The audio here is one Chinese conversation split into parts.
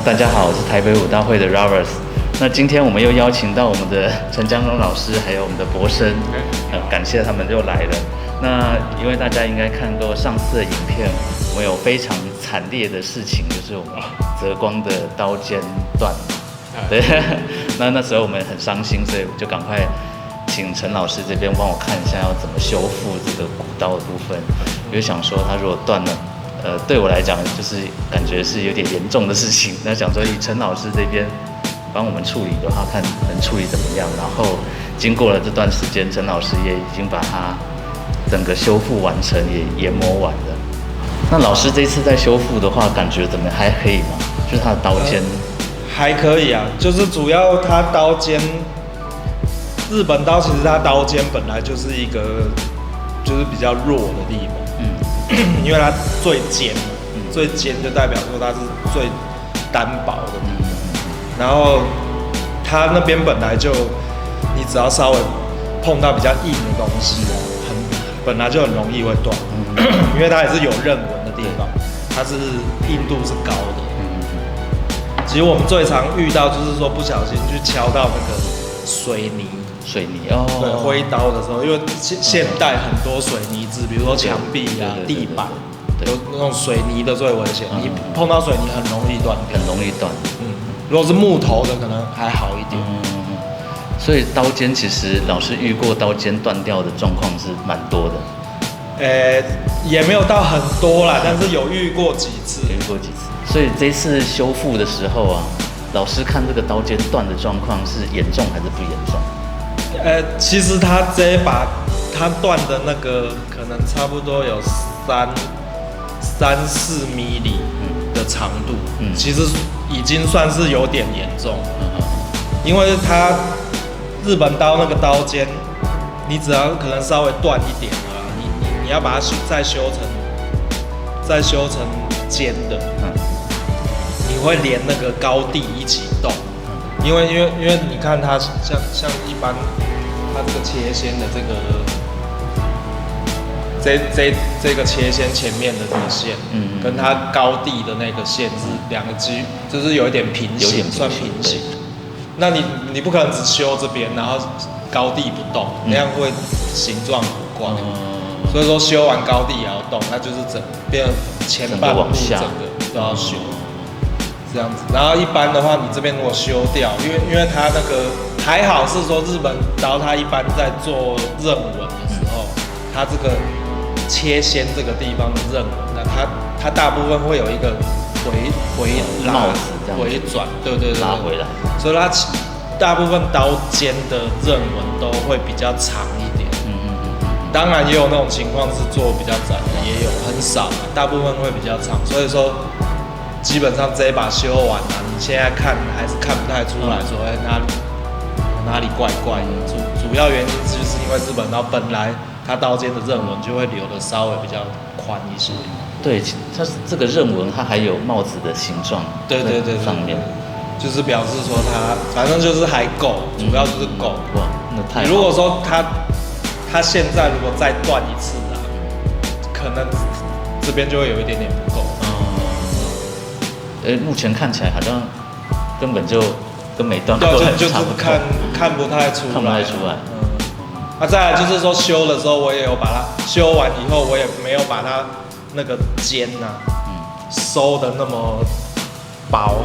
大家好，我是台北武大会的 Roberts。那今天我们又邀请到我们的陈江荣老师，还有我们的博生，感谢他们又来了。那因为大家应该看过上次的影片，我们有非常惨烈的事情，就是我们泽光的刀尖断了。对，那时候我们很伤心，所以就赶快请陈老师这边帮我看一下要怎么修复这个骨刀的部分。我就想说，他如果断了，对我来讲就是感觉是有点严重的事情。那想说以陈老师这边帮我们处理的话，看能处理怎么样。然后经过了这段时间，陈老师也已经把它整个修复完成，也研磨完了。那老师这次在修复的话，感觉怎么样？还可以吗？就是他的刀尖。还可以啊，就是主要它刀尖，日本刀其实它刀尖本来就是一个就是比较弱的地方，因为它最尖，最尖就代表说它是最单薄的地方，然后它那边本来就你只要稍微碰到比较硬的东西，本来就很容易会断，因为它也是有刃纹的地方，它是硬度是高的。其实我们最常遇到就是说不小心去敲到那个水泥哦，对，挥刀的时候，因为现代很多水泥质，比如说墙壁啊、地板，有那种水泥的最危险，你碰到水泥很容易断掉，很容易断。如果是木头的可能还好一点。所以刀尖其实老师遇过刀尖断掉的状况是蛮多的。也没有到很多啦，但是有遇过几次。所以这次修复的时候啊，老师看这个刀尖断的状况是严重还是不严重？其实他这一把他断的那个可能差不多有3-4米的长度，其实已经算是有点严重，因为他日本刀那个刀尖，你只要可能稍微断一点啊，你要把它再修成尖的，你会连那个高低一起动，因为你看它像一般它这个切线的这个切线前面的这个线，跟它高低的那个线是两个就是有一点平行，算平行。那你不可能只修这边，然后高低不动，那样会形状古怪。所以说修完高低也要动，那就是变前半部整个都要修，这样子。然后一般的话，你这边如果修掉，因为它那个还好是说日本刀，它一般在做刃纹的时候，它这个切线这个地方的刃纹，那它大部分会有一个回拉回转，对，拉回来，所以它大部分刀尖的刃纹都会比较长一点。当然也有那种情况是做比较窄的，也有很少，大部分会比较长。所以说，基本上这一把修完了，你现在看还是看不太出来说，哪里怪怪的。主要原因就是因为日本刀本来它刀尖的刃纹就会留的稍微比较宽一些。对，它这个刃纹它还有帽子的形状，对，上面就是表示说它反正就是还够，主要就是够。哇，那太好了。如果说它现在如果再断一次啊，可能这边就会有一点点不够。目前看起来好像根本就跟没断过，就是看不太出来。再来就是说修的时候，我也有把它修完以后，我也没有把它那个尖收的那么薄。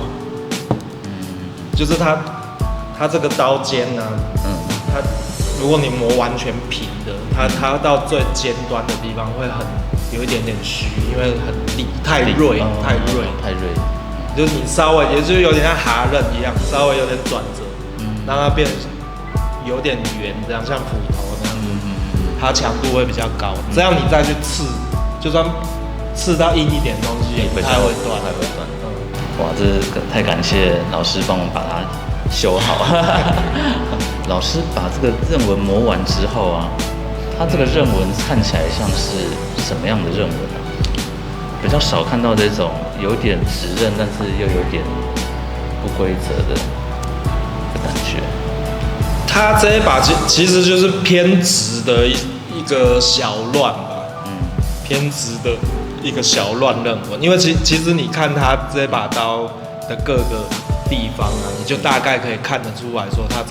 就是它这个刀尖它如果你磨完全平的，它到最尖端的地方会有一点点虚，因为太锐，就是你稍微也就是有点像哈刃一样，稍微有点转折，让它变有点圆，这样像斧头那样，它强度会比较高，这样你再去刺，就算刺到硬一点的东西也不太会断。哇，这个太感谢老师帮我们把它修好。老师把这个刃纹磨完之后啊，它这个刃纹看起来像是什么样的刃纹啊？比较少看到这种有点直刃，但是又有点不规则的感觉。它这一把其实就是偏直的一个小乱吧，偏直的一个小乱刃纹。因为其实你看它这把刀，的各个地方啊，你就大概可以看得出来说，它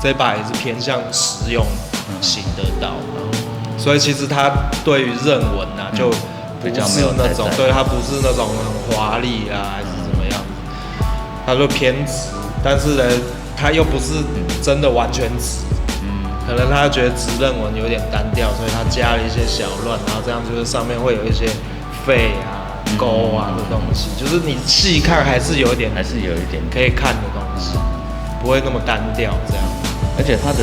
这把也是偏向实用型的刀，所以其实它对于刃纹啊，就不是那种，对，它不是那种很华丽啊，还是怎么样，它就偏直，但是呢，它又不是真的完全直，可能他觉得直刃纹有点单调，所以他加了一些小乱，然后这样就是上面会有一些废啊、沟啊的东西，就是你细看还是有一点可以看的东西，不会那么单调这样。而且它的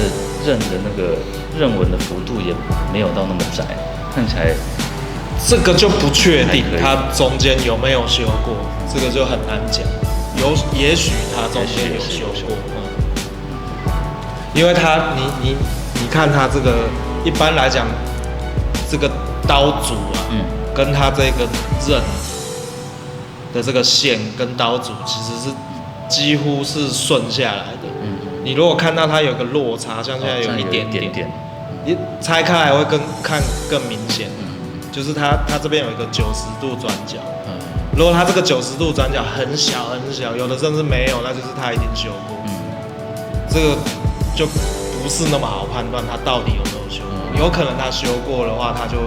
刃的那个刃纹的幅度也没有到那么窄，看起来这个就不确定它中间有没有修过，这个就很难讲。也许它中间有修过，因为你看它这个一般来讲，这个刀组啊，跟它这个刃的这个线跟刀组其实是几乎是顺下来的。你如果看到它有个落差，像现在有一点点，你拆开来会更明显。就是它这边有一个90度转角。如果它这个90度转角很小很小，有的甚至没有，那就是它一定修过。这个就不是那么好判断它到底有没有修过。有可能它修过的话，它就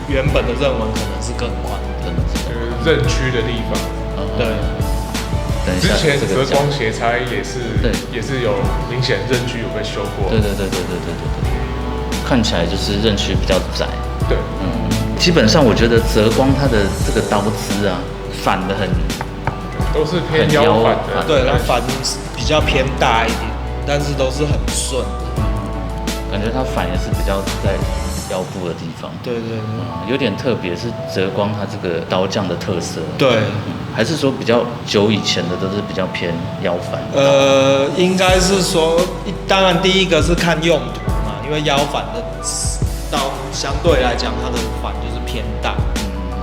原本的刃纹可能是更宽的，刃区的地方。对。之前泽光斜拆也是有明显刃区有被修过。对，看起来就是刃区比较窄。对，基本上我觉得泽光它的这个刀枝啊，反的都是偏腰反的。对，它反比较偏大一点，但是都是很顺的。感觉它反也是比较在腰部的地方。对，有点特别，是泽光它这个刀匠的特色。对，还是说比较久以前的都是比较偏腰反？应该是说，当然第一个是看用途嘛，因为腰反的刀相对来讲，它的反就是偏大。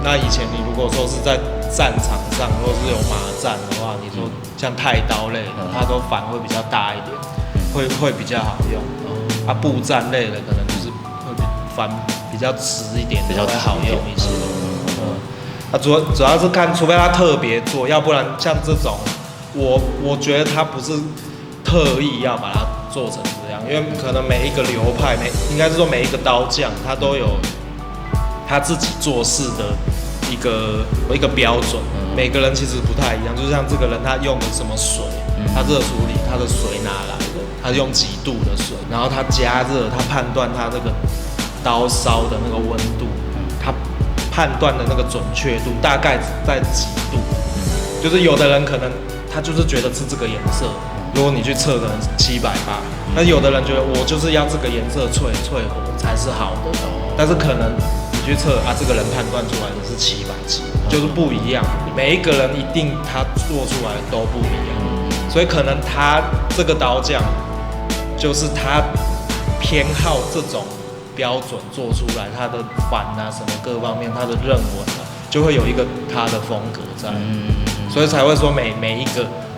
那以前你如果说是在战场上，或是有马战的话，你说像太刀类的，它都反会比较大一点，会比较好用。步战类的可能就是会反比较直一点，比较好用一些。主要是看，除非它特别做，要不然像这种，我觉得它不是特意要把它做成这样，因为可能每一个流派，应该是说每一个刀匠，他都有他自己做事的一个标准，每个人其实不太一样。就像这个人他用的什么水，他热处理，他的水哪来的？他用几度的水，然后他加热，他判断他这个刀烧的那个温度，他判断的那个准确度大概在几度。就是有的人可能他就是觉得是这个颜色，如果你去测可能700、800，但有的人觉得我就是要这个颜色脆活才是好的，但是可能你去测这个人判断出来的是770，就是不一样。每一个人一定他做出来的都不一样，所以可能他这个刀匠就是他偏好这种标准做出来，他的反啊什么各方面，他的刃纹啊，就会有一个他的风格在。所以才会说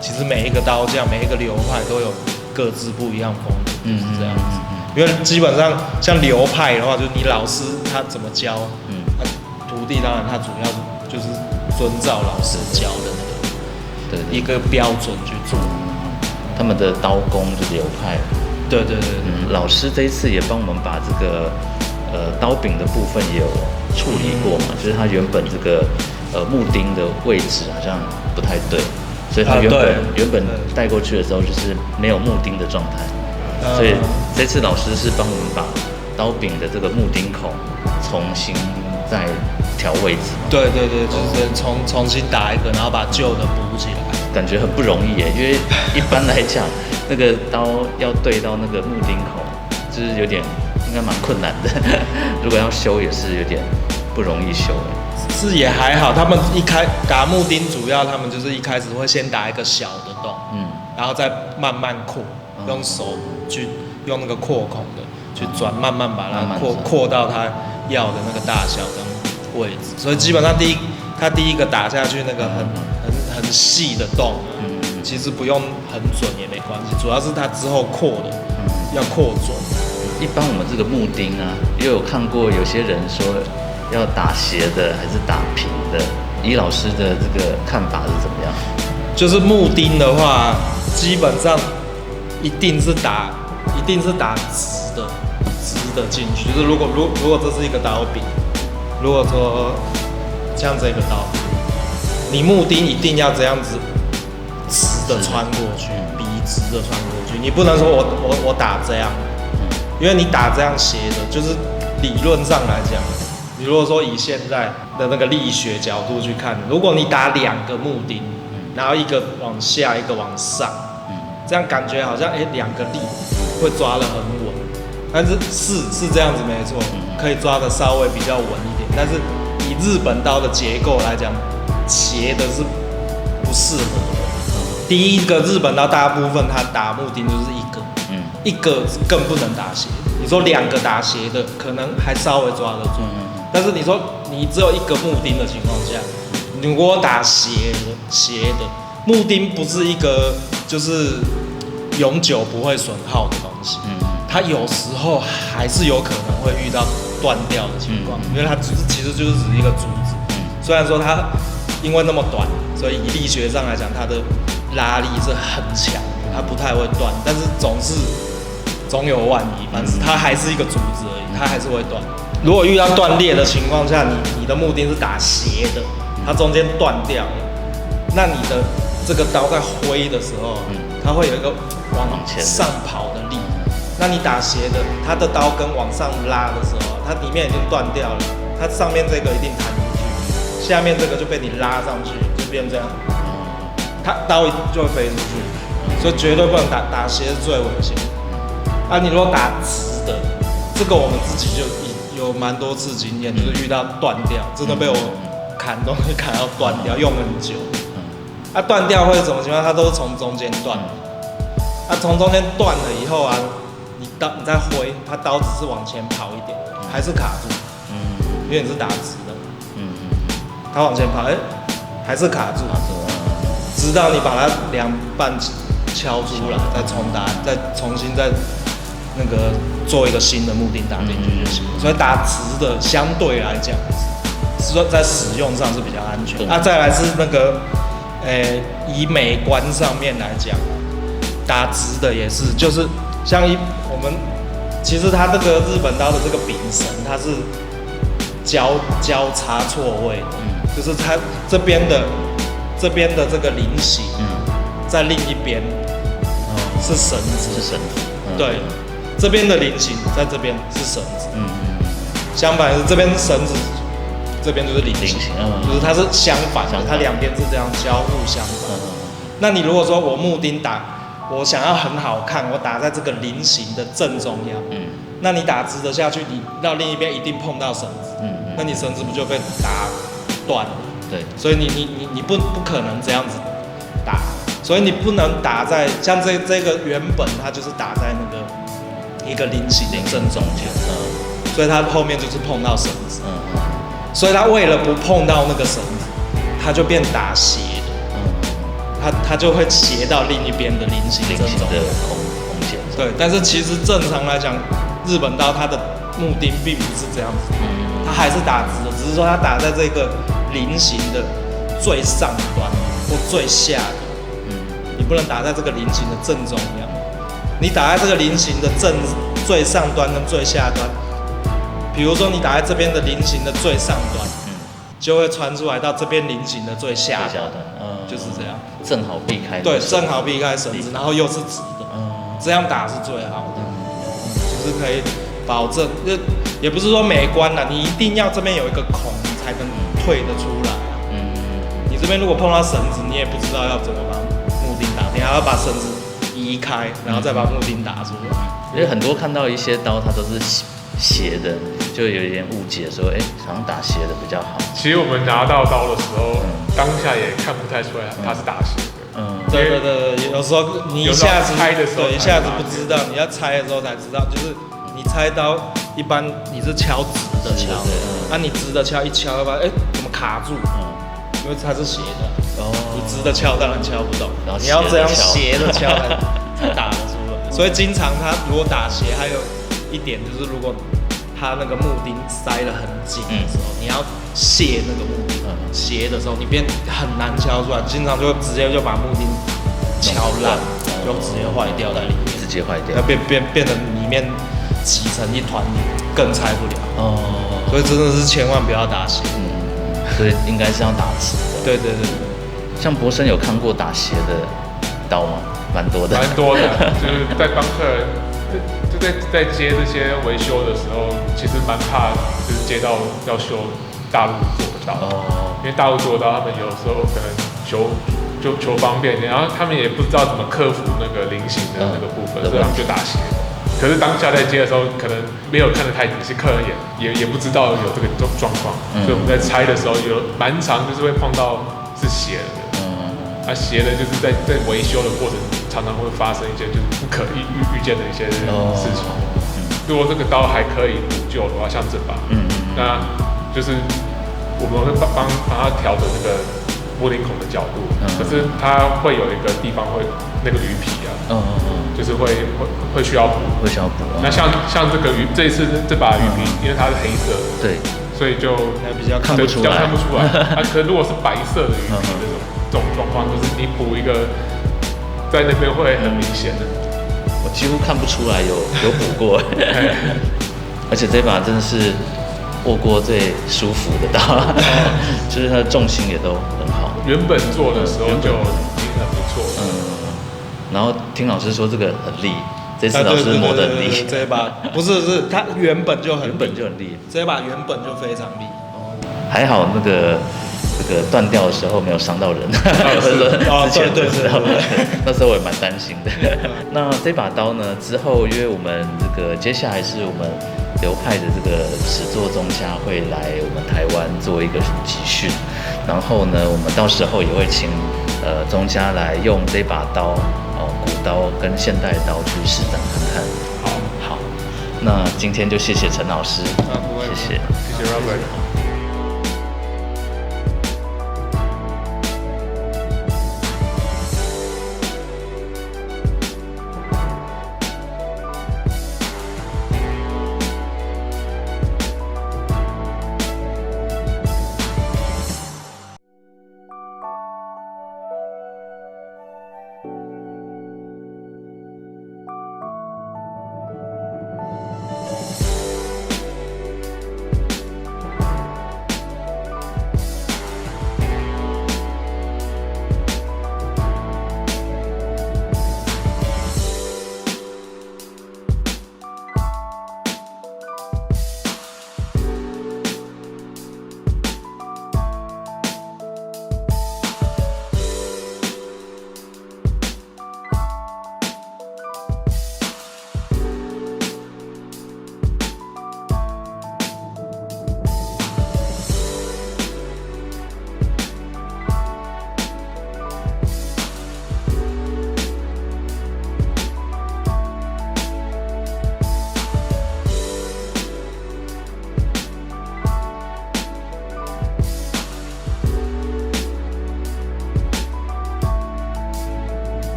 其实每一个刀匠每一个流派都有各自不一样风格，是这样子。因为基本上像流派的话，就是你老师他怎么教，徒弟当然他主要就是遵照老师教的那个一个标准去做。他们的刀工就是流派。对。老师这一次也帮我们把这个刀柄的部分也有处理过嘛，就是他原本这个木钉的位置好像不太对，所以他原本带过去的时候就是没有木钉的状态，所以这次老师是帮我们把刀柄的这个木钉孔重新再调位置。对，就是重新打一个，然后把旧的补起来，感觉很不容易耶，因为一般来讲那个刀要对到那个木钉孔，就是有点应该蛮困难的，如果要修也是有点不容易修。是也还好，他们打木钉，主要他们就是一开始会先打一个小的洞，然后再慢慢扩，用手去用那个扩孔的去转，慢慢把它扩到他要的那个大小跟位置。所以基本上他第一个打下去那个很细的洞，其实不用很准也没关系，主要是他之后扩的要扩准。一般我们这个木钉啊，也有看过有些人说要打斜的还是打平的，以老师的这个看法是怎么样？就是木钉的话，基本上一定是打直的进去。就是如果这是一个刀柄，如果说像这个刀，你木钉一定要这样子直的穿过去，笔直的穿过去。你不能说我打这样，因为你打这样斜的，就是理论上来讲，你如果说以现在的那个力学角度去看，如果你打2个木钉，然后一个往下，一个往上，这样感觉好像2个力会抓得很稳，但是是这样子没错，可以抓得稍微比较稳一点，但是以日本刀的结构来讲，斜的是不适合的。第一个日本刀大部分它打木钉就是一个更不能打斜。你说2个打斜的，可能还稍微抓得住，但是你说你只有1个木钉的情况下，你如果打斜的木钉不是一个就是永久不会损耗的东西，它有时候还是有可能会遇到断掉的情况，因为它其实就是只是一个竹子，虽然说它因为那么短，所以以力学上来讲，它的拉力是很强的，它不太会断，但是总有万一，反正它还是一个竹子而已，它还是会断。如果遇到断裂的情况下，你的木钉是打斜的，它中间断掉了，那你的这个刀在挥的时候，它会有一个往上跑的力。那你打斜的，它的刀跟往上拉的时候，它里面已经断掉了，它上面这个一定弹出去，下面这个就被你拉上去，就变这样，它刀就会飞出去，所以绝对不能打斜是最危险的。啊，你如果打直的，这个我们自己就有蛮多次经验，就是遇到断掉，真的被我砍东西砍到断掉，用很久。啊，断掉会是什么情况？它都是从中间断的。啊，从中间断了以后啊，你再挥，它刀只是往前跑一点，还是卡住。因为你是打直的。它往前跑，还是卡住。直到你把它2半敲出来，再重新那个做一个新的木钉打进去就行了。所以打直的相对来讲，是说在使用上是比较安全。啊，再来是那个，以美观上面来讲，打直的也是，就是像我们其实它这个日本刀的这个柄绳，它是交叉错位的，就是它这边的这个菱形，在另一边是绳子，对。这边的菱形在这边是绳子，相反是这边绳子，这边就是菱形，就是它是相反的，它2边是这样交互相反。那你如果说我木钉打，我想要很好看，我打在这个菱形的正中央，那你打直的下去，你到另一边一定碰到绳子，那你绳子不就被打断了？对，所以你不可能这样子打，所以你不能打在像这个原本它就是打在那个一个菱形的正中间，所以它后面就是碰到绳子，所以它为了不碰到那个绳子，它就变打斜的，它就会斜到另一边的菱形正中的空间。对，但是其实正常来讲，日本刀它的木钉并不是这样子，它还是打直的，只是说它打在这个菱形的最上端或最下的，你不能打在这个菱形的正中央。你打在这个菱形的最上端跟最下端，比如说你打在这边的菱形的最上端，就会传出来到这边菱形的最下端，就是这样，正好避开。对，正好避开绳子，然后又是直的，这样打是最好的，就是可以保证，也不是说美观啦，你一定要这边有一个孔，你才能退得出来。你这边如果碰到绳子，你也不知道要怎么把木钉打，你还要把绳子移开，然后再把木钉打出来。因为很多看到一些刀，它都是斜的，就有一点误解，说好像打斜的比较好。其实我们拿到刀的时候，当下也看不太出来它是打斜的。对，有时候你一下子拆的时候，对，一下子不知道，你要拆的时候才知道，就是你拆刀一般你是敲直的敲，你直的敲一敲，要不然怎么卡住？因为它是斜的，你直的敲当然敲不动，你要这样斜的敲才打得出来。所以经常他如果打斜，还有一点就是，如果它那个木钉塞得很紧的时候，你要卸那个木钉，斜的时候你很难敲出来，经常就直接就把木钉敲烂，就直接坏掉在里面，直接坏掉，那变成里面挤成一团，更拆不了。哦，所以真的是千万不要打斜。所以应该是要打直的。对。像博生有看过打斜的刀吗？蛮多的，就是在帮客人就在接这些维修的时候，其实蛮怕就是接到要修大陆做的刀，因为大陆做的刀他们有时候可能求方便，然后他们也不知道怎么克服那个菱形的那个部分，所以他们就打斜。可是当下在接的时候，可能没有看得太仔细，客人也不知道有这个状况，所以我们在拆的时候有蛮长，就是会碰到是斜的。斜的就是在维修的过程，常常会发生一些就是不可预见的一些事情。如果这个刀还可以补救的话，像这把，那就是我们会帮它调整那个玻璃孔的角度，可是它会有一个地方会那个鱼皮啊，就是会需要补，那像这一次这把鱼皮，因为它是黑色的，对，所以就比较看不出来。可如果是白色的鱼皮这种状况，就是你补一个在那边会很明显的。我几乎看不出来有补过，而且这把真的是握过最舒服的刀，就是它的重心也都很好。原本做的时候就已经很不错。然后听老师说这个很利，这次老师磨得很利。这一把不是它原本就很利，这一把原本就非常利。还好这个断掉的时候没有伤到人，之前的时候，那时候我也蛮担心的。那这把刀呢？之后因为我们接下来是我们流派的这个始作宗家会来我们台湾做一个集训，然后呢，我们到时候也会请宗家来用这把刀古刀跟现代刀去试胆看看。好，那今天就谢谢陈老师，谢谢 Robert。